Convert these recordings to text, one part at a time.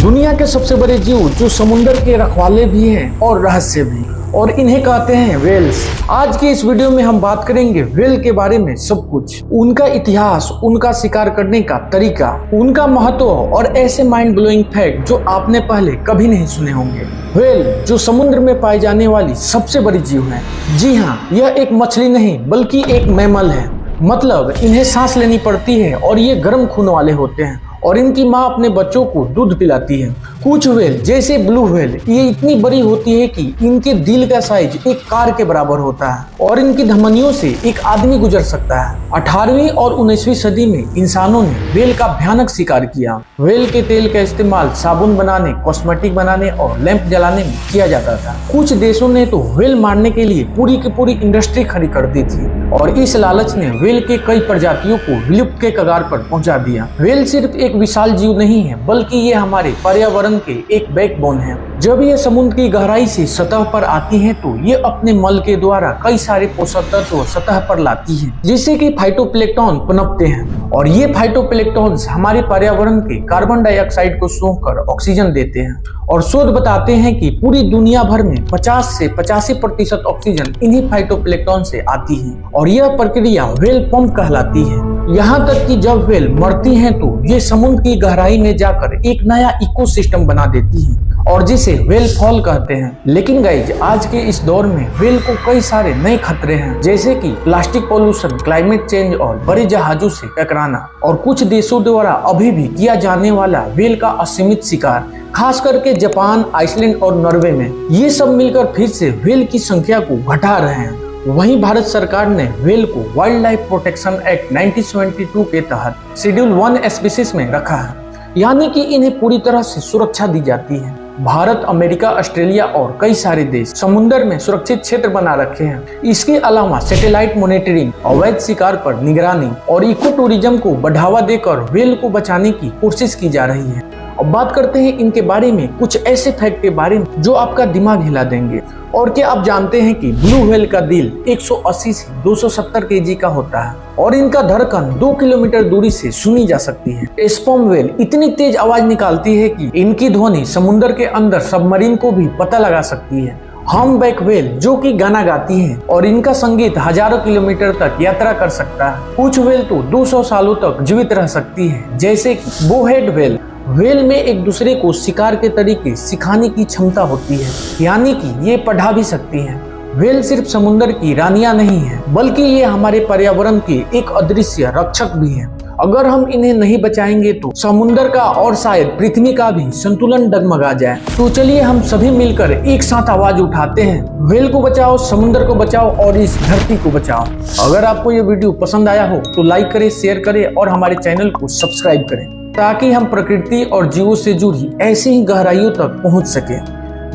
दुनिया के सबसे बड़े जीव जो समुद्र के रखवाले भी हैं और रहस्य भी, और इन्हें कहते हैं व्हेल्स। आज की इस वीडियो में हम बात करेंगे व्हेल के बारे में सब कुछ, उनका इतिहास, उनका शिकार करने का तरीका, उनका महत्व और ऐसे माइंड ब्लोइंग फैक्ट जो आपने पहले कभी नहीं सुने होंगे। व्हेल जो समुद्र में पाई जाने वाली सबसे बड़ी जीव है। जी हाँ, यह एक मछली नहीं बल्कि एक मैमल है। मतलब इन्हें सांस लेनी पड़ती है और ये गर्म खून वाले होते हैं और इनकी माँ अपने बच्चों को दूध पिलाती है। कुछ व्हेल जैसे ब्लू व्हेल ये इतनी बड़ी होती है कि इनके दिल का साइज एक कार के बराबर होता है और इनकी धमनियों से एक आदमी गुजर सकता है। 18वीं और 19वीं सदी में इंसानों ने व्हेल का भयानक शिकार किया। व्हेल के तेल का इस्तेमाल साबुन बनाने, कॉस्मेटिक बनाने और लैंप जलाने में किया जाता था। कुछ देशों ने तो व्हेल मारने के लिए पूरी की पूरी इंडस्ट्री खड़ी कर दी थी और इस लालच ने व्हेल के कई प्रजातियों को विलुप्त के कगार पर पहुंचा दिया। व्हेल सिर्फ एक विशाल जीव नहीं है बल्कि ये हमारे पर्यावरण के एक बैकबोन है। जब ये समुद्र की गहराई से सतह पर आती हैं तो ये अपने मल के द्वारा कई सारे पोषक तत्व सतह पर लाती हैं, जिससे कि फाइटोप्लैंक्टन पनपते हैं और ये फाइटोप्लैंक्टन्स हमारे पर्यावरण के कार्बन डाइऑक्साइड को सोखकर ऑक्सीजन देते हैं। और शोध बताते हैं कि पूरी दुनिया भर में 50 से 85% ऑक्सीजन इन्हीं फाइटोप्लैंक्टन से आती है और यह प्रक्रिया व्हेल पंप कहलाती है। यहाँ तक कि जब व्हेल मरती हैं तो ये समुद्र की गहराई में जाकर एक नया इकोसिस्टम बना देती है और जिसे व्हेल फॉल कहते हैं। लेकिन गाइज, आज के इस दौर में व्हेल को कई सारे नए खतरे हैं, जैसे कि प्लास्टिक पोल्यूशन, क्लाइमेट चेंज और बड़े जहाजों से टकराना और कुछ देशों द्वारा अभी भी किया जाने वाला व्हेल का असीमित शिकार, खास करके जापान, आइसलैंड और नॉर्वे में। ये सब मिलकर फिर से व्हेल की संख्या को घटा रहे हैं। वहीं भारत सरकार ने व्हेल को वाइल्ड लाइफ प्रोटेक्शन एक्ट 1972 के तहत शेड्यूल 1 स्पीशीज में रखा है, यानी कि इन्हें पूरी तरह से सुरक्षा दी जाती है। भारत, अमेरिका, ऑस्ट्रेलिया और कई सारे देश समुद्र में सुरक्षित क्षेत्र बना रखे हैं। इसके अलावा सैटेलाइट मॉनिटरिंग, अवैध शिकार पर निगरानी और इको टूरिज्म को बढ़ावा देकर व्हेल को बचाने की कोशिश की जा रही है। अब बात करते हैं इनके बारे में, कुछ ऐसे फैक्ट के बारे में जो आपका दिमाग हिला देंगे। और क्या आप जानते हैं कि ब्लू व्हेल का दिल 180 से 270 केजी का होता है और इनका धड़कन 2 किलोमीटर दूरी से सुनी जा सकती है। स्पर्म व्हेल इतनी तेज आवाज निकालती है कि इनकी ध्वनि समुद्र के अंदर सबमरीन को भी पता लगा सकती है। हम्पबैक व्हेल जो कि गाना गाती है और इनका संगीत हजारों किलोमीटर तक यात्रा कर सकता है। कुछ व्हेल तो 200 सालों तक जीवित रह सकती है, जैसे कि बोहेड व्हेल। व्हेल में एक दूसरे को शिकार के तरीके सिखाने की क्षमता होती है, यानी कि ये पढ़ा भी सकती हैं। व्हेल सिर्फ समुद्र की रानियां नहीं है बल्कि ये हमारे पर्यावरण के एक अदृश्य रक्षक भी हैं। अगर हम इन्हें नहीं बचाएंगे तो समुद्र का और शायद पृथ्वी का भी संतुलन डगमगा जाए। तो चलिए हम सभी मिलकर एक साथ आवाज उठाते हैं, व्हेल को बचाओ, समुद्र को बचाओ और इस धरती को बचाओ। अगर आपको ये वीडियो पसंद आया हो तो लाइक करें, शेयर करें और हमारे चैनल को सब्सक्राइब करें, ताकि हम प्रकृति और जीवों से जुड़ी ऐसी ही गहराइयों तक पहुंच सके।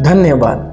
धन्यवाद।